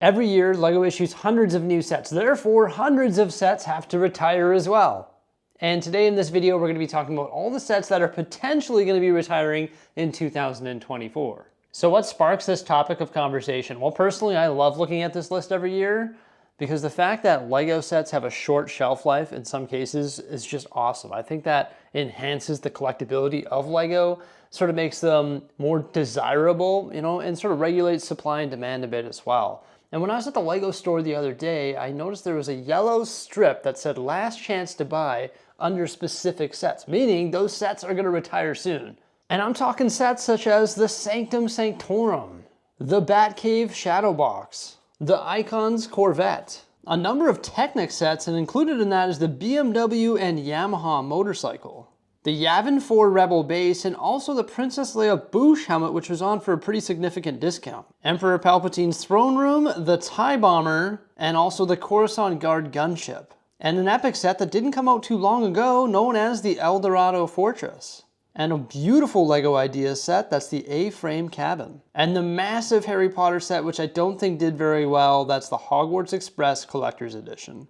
Every year, LEGO issues hundreds of new sets. Therefore, hundreds of sets have to retire as well. And today in this video, we're going to be talking about all the sets that are potentially going to be retiring in 2024. So what sparks this topic of conversation? Well, personally, I love looking at this list every year because the fact that LEGO sets have a short shelf life in some cases is just awesome. I think that enhances the collectability of LEGO, sort of makes them more desirable, and sort of regulates supply and demand a bit as well. And when I was at the LEGO store the other day, I noticed there was a yellow strip that said last chance to buy under specific sets, meaning those sets are gonna retire soon. And I'm talking sets such as the Sanctum Sanctorum, the Batcave Shadow Box, the Icons Corvette, a number of Technic sets, and included in that is the BMW and Yamaha motorcycle, the Yavin 4 Rebel base, and also the Princess Leia Bouche helmet, which was on for a pretty significant discount. Emperor Palpatine's throne room, the TIE Bomber, and also the Coruscant Guard gunship. And an epic set that didn't come out too long ago, known as the El Dorado Fortress. And a beautiful LEGO Ideas set, that's the A-Frame Cabin. And the massive Harry Potter set, which I don't think did very well, that's the Hogwarts Express Collector's Edition.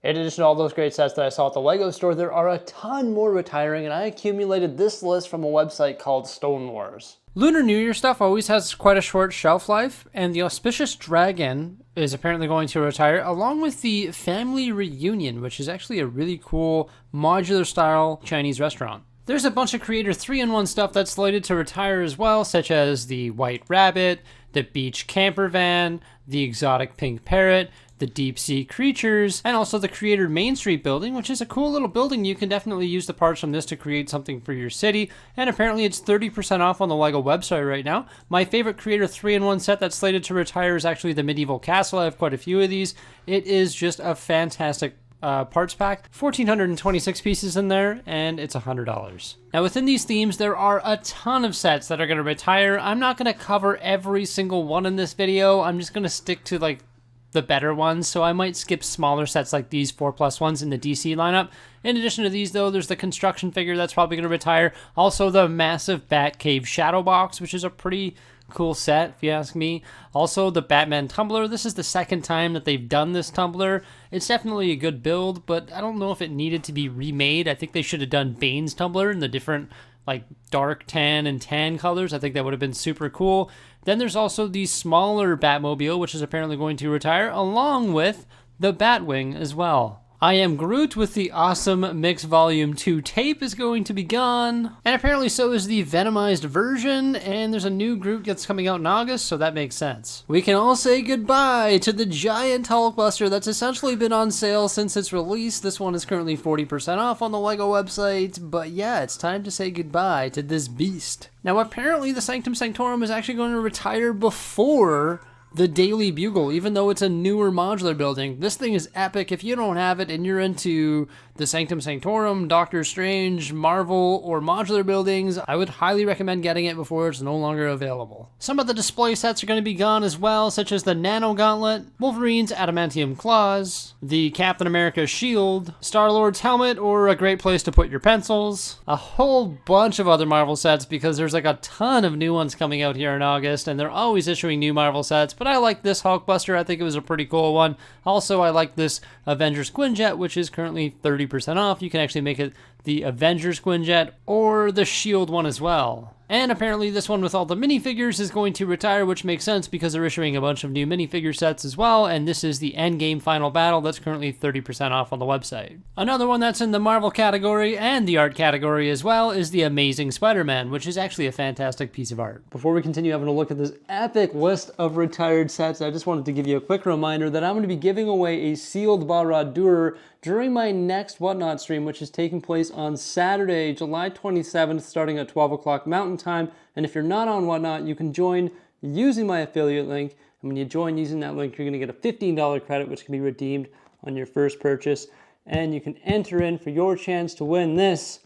In addition to all those great sets that I saw at the LEGO store, there are a ton more retiring, and I accumulated this list from a website called Stone Wars. Lunar New Year stuff always has quite a short shelf life, and the Auspicious Dragon is apparently going to retire, along with the Family Reunion, which is actually a really cool modular style Chinese restaurant. There's a bunch of Creator 3-in-1 stuff that's slated to retire as well, such as the White Rabbit, the Beach Camper Van, the Exotic Pink Parrot, the Deep Sea Creatures, and also the Creator Main Street building, which is a cool little building. You can definitely use the parts from this to create something for your city, and apparently it's 30% off on the LEGO website right now. My favorite Creator 3-in-1 set that's slated to retire is actually the Medieval Castle. I have quite a few of these. It is just a fantastic parts pack, 1,426 pieces in there, and it's $100. Now within these themes, there are a ton of sets that are going to retire. I'm not going to cover every single one in this video. I'm just going to stick to the better ones, so I might skip smaller sets like these 4+ ones in the DC lineup. In addition to these though, there's the construction figure that's probably going to retire. Also the massive Batcave Shadow Box, which is a pretty cool set if you ask me. Also the Batman Tumbler. This is the second time that they've done this tumbler. It's definitely a good build, but I don't know if it needed to be remade. I think they should have done Bane's Tumbler in the different dark tan and tan colors. I think that would have been super cool. Then there's also the smaller Batmobile, which is apparently going to retire, along with the Batwing as well. I Am Groot with the awesome Mix Volume 2 tape is going to be gone. And apparently so is the Venomized version, and there's a new Groot that's coming out in August, so that makes sense. We can all say goodbye to the giant Hulkbuster that's essentially been on sale since its release. This one is currently 40% off on the LEGO website, but yeah, it's time to say goodbye to this beast. Now apparently the Sanctum Sanctorum is actually going to retire before the Daily Bugle, even though it's a newer modular building. This thing is epic. If you don't have it and you're into the Sanctum Sanctorum, Doctor Strange, Marvel, or modular buildings, I would highly recommend getting it before it's no longer available. Some of the display sets are going to be gone as well, such as the Nano Gauntlet, Wolverine's Adamantium Claws, the Captain America Shield, Star-Lord's helmet, or a great place to put your pencils, a whole bunch of other Marvel sets because there's a ton of new ones coming out here in August, and they're always issuing new Marvel sets, but I like this Hulkbuster. I think it was a pretty cool one. Also, I like this Avengers Quinjet, which is currently 30% off. You can actually make it the Avengers Quinjet or the Shield one as well. And apparently this one with all the minifigures is going to retire, which makes sense because they're issuing a bunch of new minifigure sets as well, and this is the Endgame Final Battle that's currently 30% off on the website. Another one that's in the Marvel category and the art category as well is the Amazing Spider-Man, which is actually a fantastic piece of art. Before we continue having a look at this epic list of retired sets, I just wanted to give you a quick reminder that I'm going to be giving away a sealed Barad-dûr during my next Whatnot stream, which is taking place on Saturday, July 27th, starting at 12 o'clock Mountain Time. And if you're not on Whatnot, you can join using my affiliate link. And when you join using that link, you're going to get a $15 credit, which can be redeemed on your first purchase. And you can enter in for your chance to win this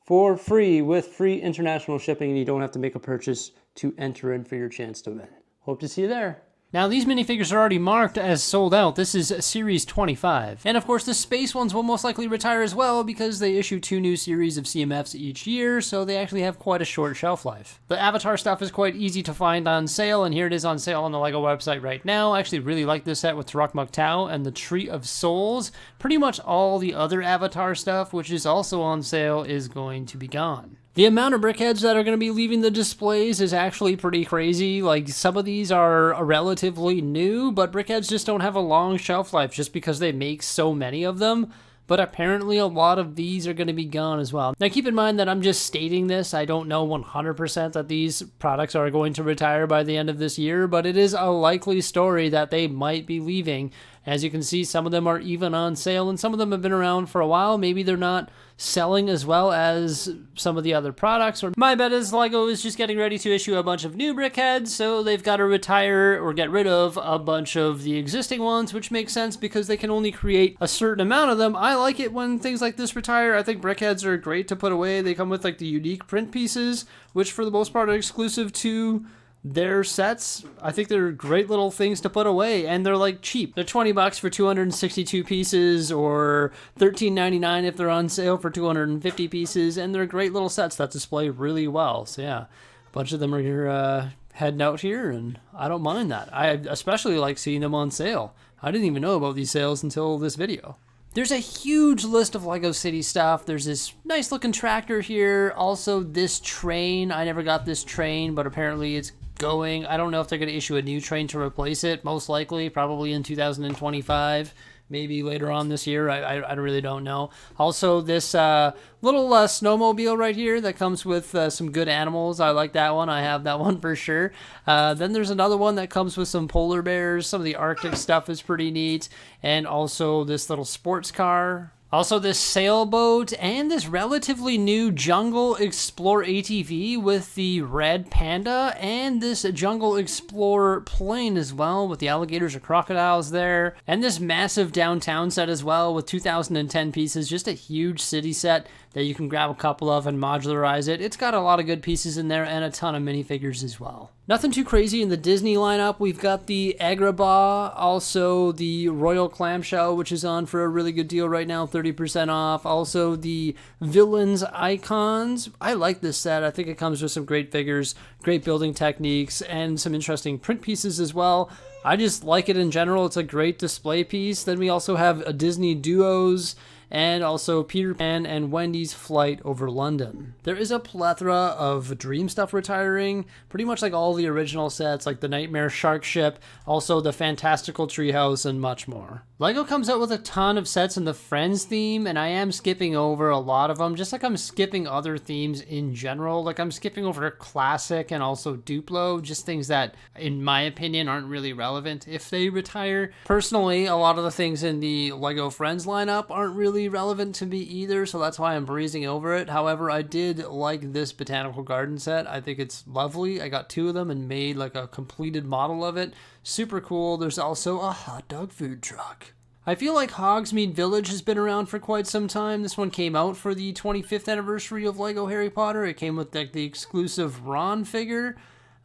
for free with free international shipping, and you don't have to make a purchase to enter in for your chance to win. Hope to see you there. Now, these minifigures are already marked as sold out. This is Series 25. And of course, the space ones will most likely retire as well because they issue 2 new series of CMFs each year, so they actually have quite a short shelf life. The Avatar stuff is quite easy to find on sale, and here it is on sale on the LEGO website right now. I actually really like this set with Turok Muktaw and the Tree of Souls. Pretty much all the other Avatar stuff, which is also on sale, is going to be gone. The amount of brickheads that are going to be leaving the displays is actually pretty crazy. Like, some of these are relatively new, but brickheads just don't have a long shelf life just because they make so many of them. But apparently a lot of these are going to be gone as well. Now keep in mind that I'm just stating this. I don't know 100% that these products are going to retire by the end of this year, but it is a likely story that they might be leaving. As you can see, some of them are even on sale, and some of them have been around for a while. Maybe they're not selling as well as some of the other products. Or my bet is LEGO is just getting ready to issue a bunch of new brickheads, so they've got to retire or get rid of a bunch of the existing ones, which makes sense because they can only create a certain amount of them. I like it when things like this retire. I think brickheads are great to put away. They come with like the unique print pieces, which for the most part are exclusive to their sets. I think they're great little things to put away, and they're like cheap. They're $20 for 262 pieces, or $13.99 if they're on sale for 250 pieces, and they're great little sets that display really well. So yeah, a bunch of them are here heading out here, and I don't mind that. I especially like seeing them on sale. I didn't even know about these sales until this video. There's a huge list of LEGO City stuff. There's this nice looking tractor here. Also this train. I never got this train, but apparently it's going. I don't know if they're going to issue a new train to replace it. Most likely, probably in 2025. Maybe later on this year. I really don't know. Also, this little snowmobile right here that comes with some good animals. I like that one. I have that one for sure. Then there's another one that comes with some polar bears. Some of the Arctic stuff is pretty neat. And also this little sports car. Also this sailboat and this relatively new Jungle Explorer ATV with the red panda, and this Jungle Explorer plane as well with the alligators or crocodiles there, and this massive downtown set as well with 2010 pieces. Just a huge city set that you can grab a couple of and modularize it. It's got a lot of good pieces in there and a ton of minifigures as well. Nothing too crazy in the Disney lineup. We've got the Agrabah, also the Royal Clamshell, which is on for a really good deal right now, 30% off. Also the Villains Icons. I like this set. I think it comes with some great figures, great building techniques, and some interesting print pieces as well. I just like it in general. It's a great display piece. Then we also have a Disney Duos, and also Peter Pan and Wendy's Flight Over London. There is a plethora of Dream stuff retiring, pretty much like all the original sets, like the Nightmare Shark Ship, also the Fantastical Treehouse, and much more. LEGO comes out with a ton of sets in the Friends theme, and I am skipping over a lot of them, just like I'm skipping other themes in general. Like I'm skipping over Classic and also Duplo, just things that, in my opinion, aren't really relevant if they retire. Personally, a lot of the things in the LEGO Friends lineup aren't really relevant to me either, so that's why I'm breezing over it. However, I did like this Botanical Garden set. I think it's lovely. I got 2 of them and made like a completed model of it. Super cool. There's also a hot dog food truck. I feel like Hogsmeade Village has been around for quite some time. This one came out for the 25th anniversary of LEGO Harry Potter. It came with like the exclusive Ron figure.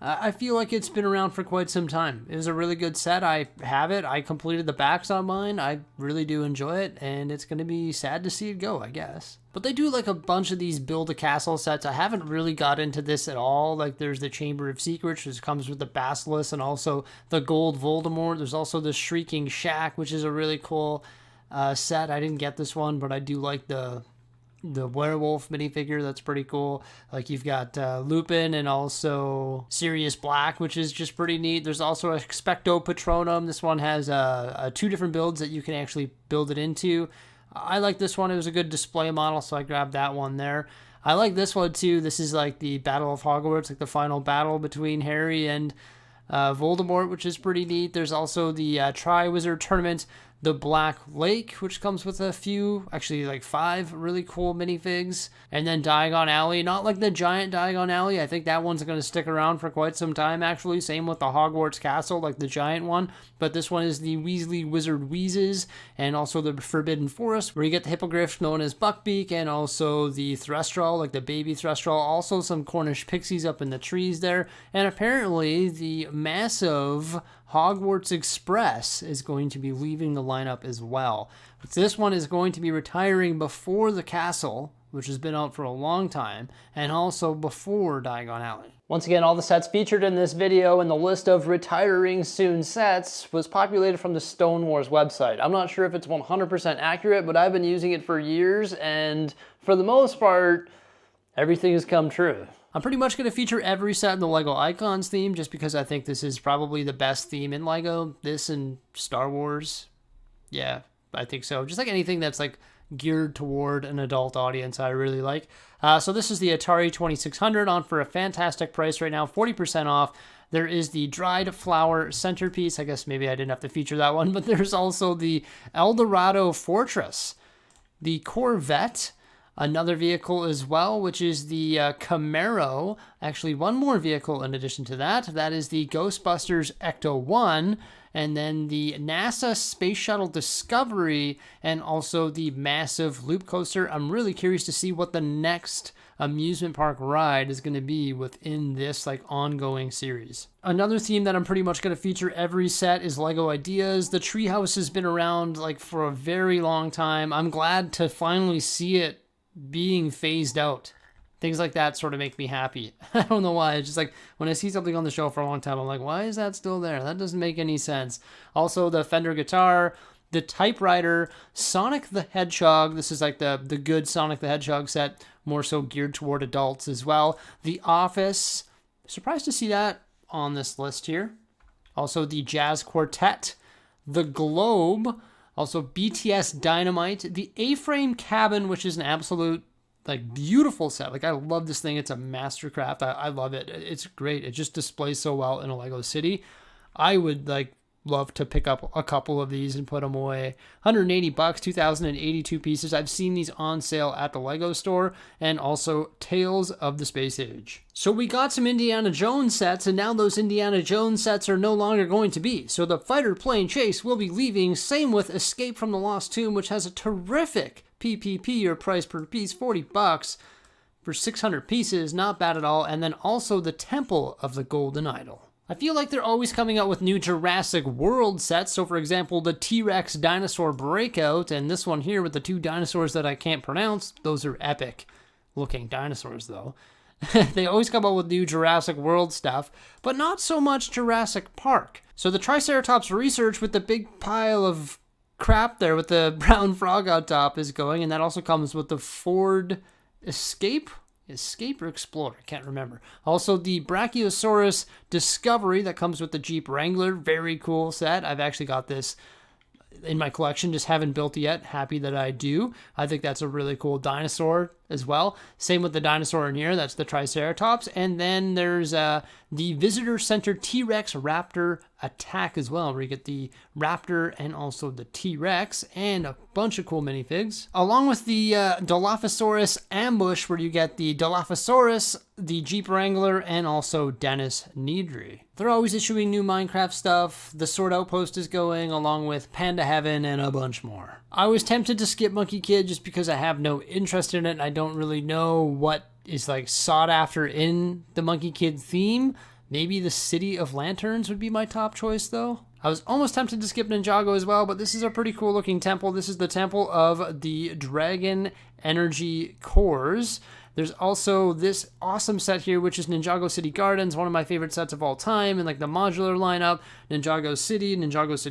I feel like it's been around for quite some time. It was a really good set. I have it. I completed the backs on mine. I really do enjoy it, and it's going to be sad to see it go, I guess. But they do like a bunch of these Build-A-Castle sets. I haven't really got into this at all. Like there's the Chamber of Secrets, which comes with the Basilisk, and also the Gold Voldemort. There's also the Shrieking Shack, which is a really cool set. I didn't get this one, but I do like the werewolf minifigure. That's pretty cool. Like you've got Lupin and also Sirius Black, which is just pretty neat. There's also a Expecto Patronum. This one has 2 different builds that you can actually build it into. I like this one. It was a good display model, so I grabbed that one there. I like this one too. This is like the Battle of Hogwarts, like the final battle between Harry and Voldemort, which is pretty neat. There's also the Triwizard Tournament, the Black Lake, which comes with a few, actually like 5 really cool minifigs. And then Diagon Alley, not like the giant Diagon Alley. I think that one's going to stick around for quite some time, actually. Same with the Hogwarts Castle, like the giant one. But this one is the Weasley Wizard Wheezes, and also the Forbidden Forest, where you get the hippogriff known as Buckbeak, and also the Thrustrall, like the baby Thrustrall. Also some Cornish pixies up in the trees there. And apparently the massive Hogwarts Express is going to be leaving the lineup as well. But this one is going to be retiring before the Castle, which has been out for a long time, and also before Diagon Alley. Once again, all the sets featured in this video and the list of retiring soon sets was populated from the Stone Wars website. I'm not sure if it's 100% accurate, but I've been using it for years, and for the most part, everything has come true. I'm pretty much going to feature every set in the LEGO Icons theme just because I think this is probably the best theme in LEGO. This and Star Wars. Yeah, I think so. Just like anything that's like geared toward an adult audience, I really like. So this is the Atari 2600 on for a fantastic price right now, 40% off. There is the dried flower centerpiece. I guess maybe I didn't have to feature that one, but there's also the Eldorado Fortress, the Corvette, another vehicle as well, which is the Camaro. Actually, one more vehicle in addition to that. That is the Ghostbusters Ecto-1, and then the NASA Space Shuttle Discovery, and also the massive loop coaster. I'm really curious to see what the next amusement park ride is going to be within this like ongoing series. Another theme that I'm pretty much going to feature every set is LEGO Ideas. The treehouse has been around like for a very long time. I'm glad to finally see it being phased out. Things like that sort of make me happy. I don't know why. It's just like when I see something on the show for a long time, I'm like, why is that still there? That doesn't make any sense. Also, the Fender guitar, the typewriter, Sonic the Hedgehog. This is like the good Sonic the Hedgehog set, more so geared toward adults as well. The Office. Surprised to see that on this list here. Also, the Jazz Quartet, the Globe. Also, BTS Dynamite, the A-Frame Cabin, which is an absolute, like, beautiful set. Like, I love this thing. It's a mastercraft. I love it. It's great. It just displays so well in a LEGO city. I would, like, love to pick up a couple of these and put them away. 180 bucks, 2,082 pieces. I've seen these on sale at the LEGO store, and also Tales of the Space Age. So we got some Indiana Jones sets, and now those Indiana Jones sets are no longer going to be. So the fighter plane chase will be leaving. Same with Escape from the Lost Tomb, which has a terrific PPP, or price per piece, 40 bucks for 600 pieces. Not bad at all. And then also the Temple of the Golden Idol. I feel like they're always coming out with new Jurassic World sets. So for example, the T-Rex Dinosaur Breakout, and this one here with the two dinosaurs that I can't pronounce. Those are epic looking dinosaurs though. They always come out with new Jurassic World stuff, but not so much Jurassic Park. So the Triceratops Research with the big pile of crap there with the brown frog on top is going, and that also comes with the Ford Escape or Explorer, I can't remember. Also the Brachiosaurus Discovery that comes with the Jeep Wrangler, very cool set. I've actually got this in my collection, just haven't built it yet. Happy that I do. I think that's a really cool dinosaur as well. Same with the dinosaur in here, that's the Triceratops. And then there's the Visitor Center T-Rex Raptor Attack as well, where you get the Raptor and also the T-Rex and a bunch of cool minifigs. Along with the Dilophosaurus Ambush, where you get the Dilophosaurus, the Jeep Wrangler, and also Dennis Nedry. They're always issuing new Minecraft stuff. The Sword Outpost is going, along with Panda Heaven and a bunch more. I was tempted to skip Monkey Kid just because I have no interest in it, and I don't really know what is like sought after in the Monkey Kid theme. Maybe the City of Lanterns would be my top choice though. I was almost tempted to skip Ninjago as well, but this is a pretty cool looking temple. This is the Temple of the Dragon Energy Cores. There's also this awesome set here, which is Ninjago City Gardens, one of my favorite sets of all time, and like the modular lineup, Ninjago City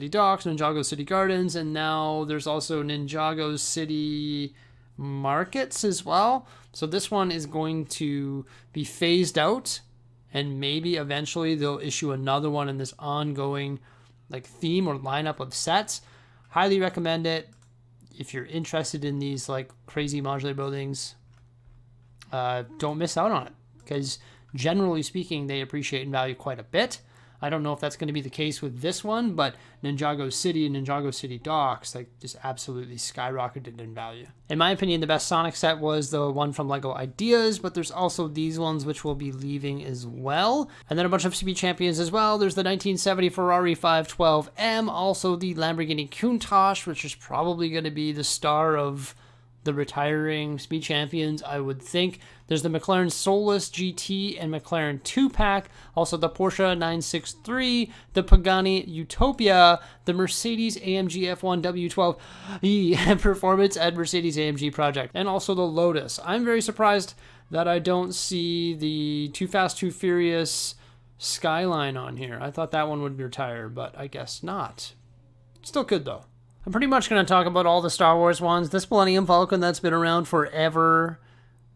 Docks, Ninjago City Gardens, and now there's also Ninjago City Markets as well. So this one is going to be phased out, and maybe eventually they'll issue another one in this ongoing like theme or lineup of sets. Highly recommend it if you're interested in these like crazy modular buildings. Don't miss out on it, because generally speaking, they appreciate and value quite a bit. I don't know if that's going to be the case with this one, but Ninjago City and Ninjago City Docks like just absolutely skyrocketed in value. In my opinion, the best Sonic set was the one from LEGO Ideas, but there's also these ones which will be leaving as well. And then a bunch of CB Champions as well. There's the 1970 Ferrari 512M, also the Lamborghini Countach, which is probably going to be the star of the retiring Speed Champions, I would think. There's the McLaren Solus GT and McLaren 2-pack, also the Porsche 963, the Pagani Utopia, the Mercedes AMG F1 W12E Performance and Mercedes AMG Project, and also the Lotus. I'm very surprised that I don't see the Too Fast, Too Furious Skyline on here. I thought that one would retire, but I guess not. Still good, though. I'm pretty much going to talk about all the Star Wars ones. This Millennium Falcon that's been around forever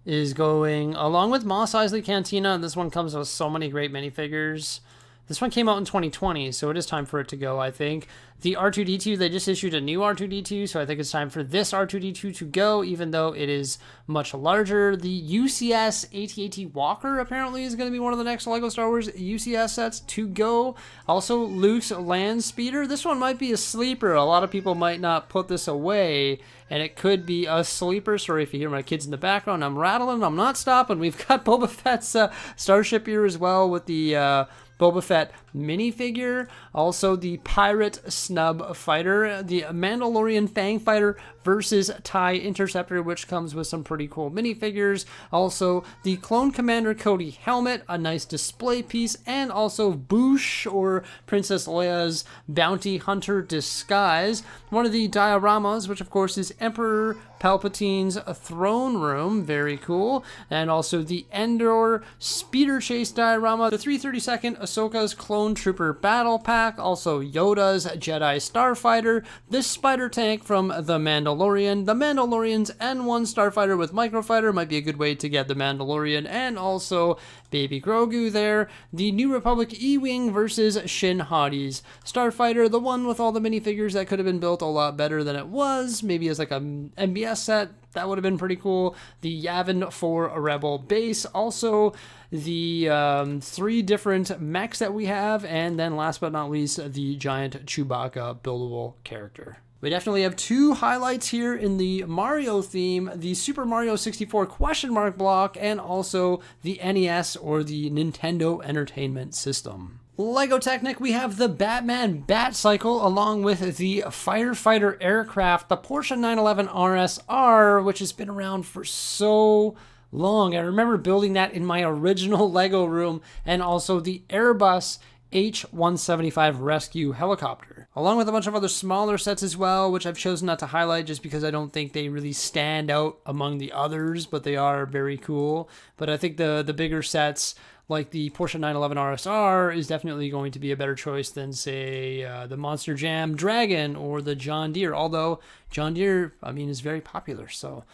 is going, along with Mos Eisley Cantina. This one comes with so many great minifigures. This one came out in 2020, so it is time for it to go, I think. The R2-D2, they just issued a new R2-D2, so I think it's time for this R2-D2 to go, even though it is much larger. The UCS AT-AT Walker apparently is going to be one of the next LEGO Star Wars UCS sets to go. Also, Luke's Land Speeder. This one might be a sleeper. A lot of people might not put this away, and it could be a sleeper. Sorry if you hear my kids in the background. I'm rattling. I'm not stopping. We've got Boba Fett's Starship here as well with the Boba Fett minifigure, also the Pirate Snub Fighter, the Mandalorian Fang Fighter versus TIE Interceptor, which comes with some pretty cool minifigures, also the Clone Commander Cody helmet, a nice display piece, and also Boushh, or Princess Leia's Bounty Hunter disguise, one of the dioramas, which of course is Emperor Palpatine's throne room, very cool, and also the Endor Speeder Chase diorama, the 332nd Ahsoka's Clone Trooper Battle Pack, also Yoda's Jedi Starfighter, this Spider Tank from The Mandalorian, the Mandalorian's N1 Starfighter with Microfighter, might be a good way to get the Mandalorian, and also Baby Grogu there, the New Republic E-Wing versus Shin Hati's Starfighter, the one with all the minifigures that could have been built a lot better than it was, maybe as like a MBS set, that would have been pretty cool. The Yavin 4 Rebel base, also the 3 different mechs that we have, and then last but not least, the giant Chewbacca buildable character. We definitely have 2 highlights here in the Mario theme, the Super Mario 64 question mark block, and also the NES or the Nintendo Entertainment System. Lego Technic, we have the Batman Batcycle along with the Firefighter aircraft, the Porsche 911 RSR, which has been around for so long. I remember building that in my original Lego room, and also the Airbus H-175 rescue helicopter, along with a bunch of other smaller sets as well, which I've chosen not to highlight just because I don't think they really stand out among the others, but they are very cool. But I think the bigger sets, like the Porsche 911 RSR, is definitely going to be a better choice than, say, the Monster Jam Dragon or the John Deere, although John Deere, I mean, is very popular, so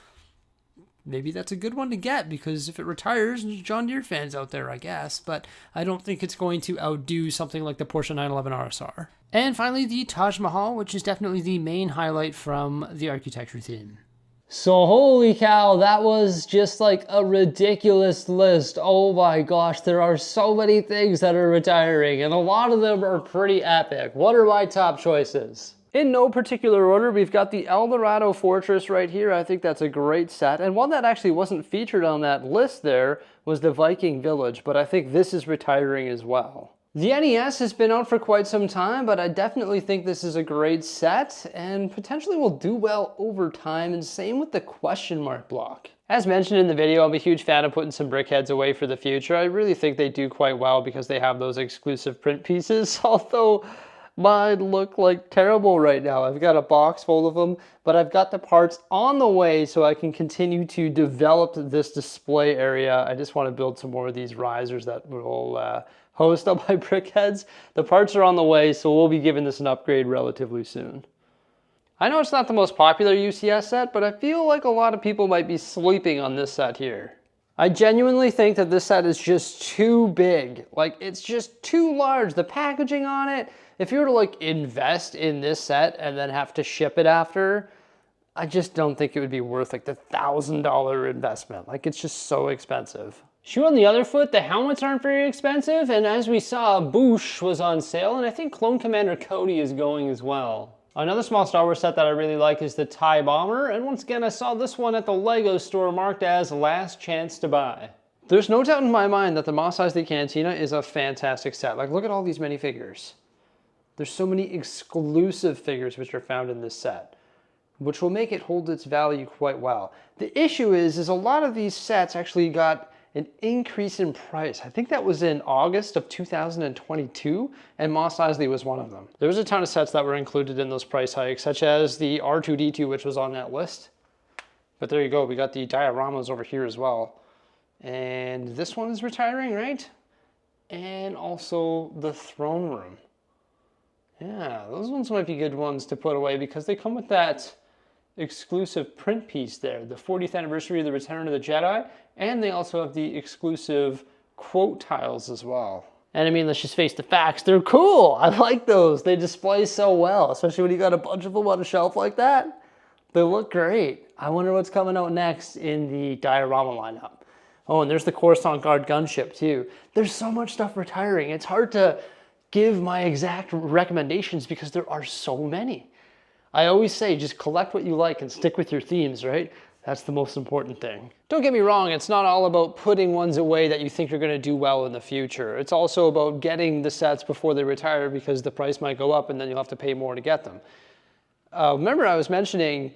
maybe that's a good one to get, because if it retires, there's John Deere fans out there, I guess, but I don't think it's going to outdo something like the Porsche 911 RSR. And finally, the Taj Mahal, which is definitely the main highlight from the architecture theme. So holy cow, that was just like a ridiculous list. Oh my gosh, there are so many things that are retiring, and a lot of them are pretty epic. What are my top choices? In no particular order, we've got the El Dorado Fortress right here. I think that's a great set. And one that actually wasn't featured on that list there was the Viking Village, but I think this is retiring as well. The NES has been out for quite some time, but I definitely think this is a great set and potentially will do well over time, and same with the question mark block. As mentioned in the video, I'm a huge fan of putting some brickheads away for the future. I really think they do quite well because they have those exclusive print pieces, although mine look like terrible right now. I've got a box full of them, but I've got the parts on the way so I can continue to develop this display area. I just want to build some more of these risers that will host all my brickheads. The parts are on the way, so we'll be giving this an upgrade relatively soon. I know it's not the most popular UCS set, but I feel like a lot of people might be sleeping on this set here. I genuinely think that this set is just too big. Like, it's just too large. The packaging on it, if you were to like invest in this set and then have to ship it after, I just don't think it would be worth like the $1,000 investment. Like, it's just so expensive. Shoe on the other foot, the helmets aren't very expensive, and as we saw, Boushh was on sale, and I think Clone Commander Cody is going as well. Another small Star Wars set that I really like is the TIE Bomber, and once again I saw this one at the LEGO store marked as last chance to buy. There's no doubt in my mind that the Mos Eisley Cantina is a fantastic set. Like, look at all these minifigures. There's so many exclusive figures which are found in this set. which will make it hold its value quite well. The issue is a lot of these sets actually got an increase in price. I think that was in August of 2022, and Mos Eisley was one of them. There was a ton of sets that were included in those price hikes, such as the R2-D2, which was on that list. But there you go, we got the dioramas over here as well. And this one is retiring, right? And also the throne room. Yeah, those ones might be good ones to put away because they come with that exclusive print piece there, the 40th anniversary of the Return of the Jedi, and they also have the exclusive quote tiles as well. And I mean, let's just face the facts, they're cool. I like those. They display so well, especially when you got a bunch of them on a shelf like that. They look great. I wonder what's coming out next in the diorama lineup. Oh, and there's the Coruscant Guard gunship too. There's so much stuff retiring. It's hard to give my exact recommendations because there are so many. I always say just collect what you like and stick with your themes, right? That's the most important thing. Don't get me wrong, it's not all about putting ones away that you think you're gonna do well in the future. It's also about getting the sets before they retire because the price might go up and then you'll have to pay more to get them. Remember I was mentioning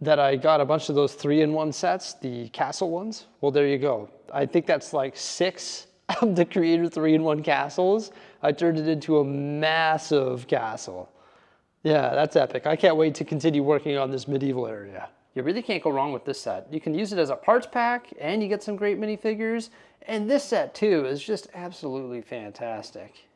that I got a bunch of those 3-in-1 sets, the castle ones? Well, there you go. I think that's like 6 of the Creator 3-in-1 castles. I turned it into a massive castle. Yeah, that's epic. I can't wait to continue working on this medieval area. You really can't go wrong with this set. You can use it as a parts pack and you get some great minifigures. And this set too is just absolutely fantastic.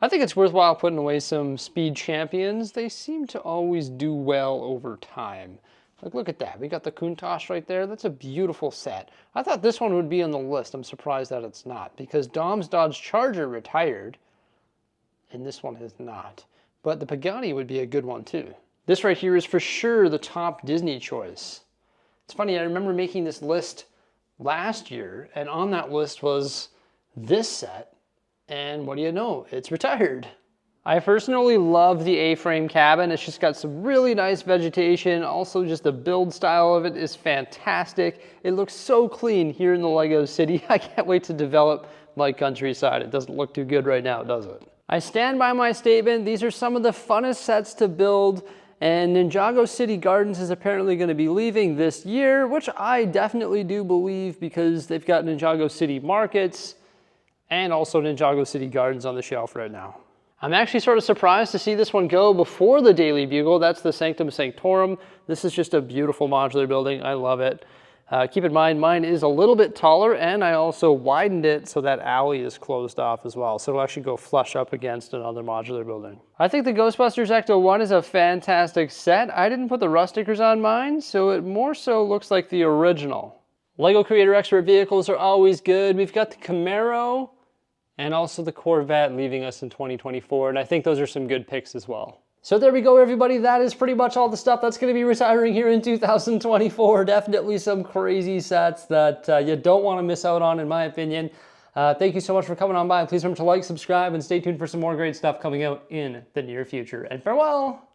I think it's worthwhile putting away some speed champions. They seem to always do well over time. Like, look at that. We got the Countach right there. That's a beautiful set. I thought this one would be on the list. I'm surprised that it's not because Dom's Dodge Charger retired and this one has not. But the Pagani would be a good one too. This right here is for sure the top Disney choice. It's funny, I remember making this list last year and on that list was this set. And what do you know? It's retired. I personally love the A-frame cabin. It's just got some really nice vegetation. Also, just the build style of it is fantastic. It looks so clean here in the Lego City. I can't wait to develop my countryside. It doesn't look too good right now, does it? I stand by my statement. These are some of the funnest sets to build. And Ninjago City Gardens is apparently going to be leaving this year, which I definitely do believe because they've got Ninjago City Markets and also Ninjago City Gardens on the shelf right now. I'm actually sort of surprised to see this one go before the Daily Bugle. That's the Sanctum Sanctorum. This is just a beautiful modular building. I love it. Keep in mind, mine is a little bit taller and I also widened it so that alley is closed off as well. So it'll actually go flush up against another modular building. I think the Ghostbusters Ecto 1 is a fantastic set. I didn't put the rust stickers on mine, so it more so looks like the original. Lego Creator Expert vehicles are always good. We've got the Camaro and also the Corvette leaving us in 2024. And I think those are some good picks as well. So there we go, everybody. That is pretty much all the stuff that's going to be retiring here in 2024. Definitely some crazy sets that you don't want to miss out on, in my opinion. Thank you so much for coming on by. Please remember to like, subscribe, and stay tuned for some more great stuff coming out in the near future. And farewell!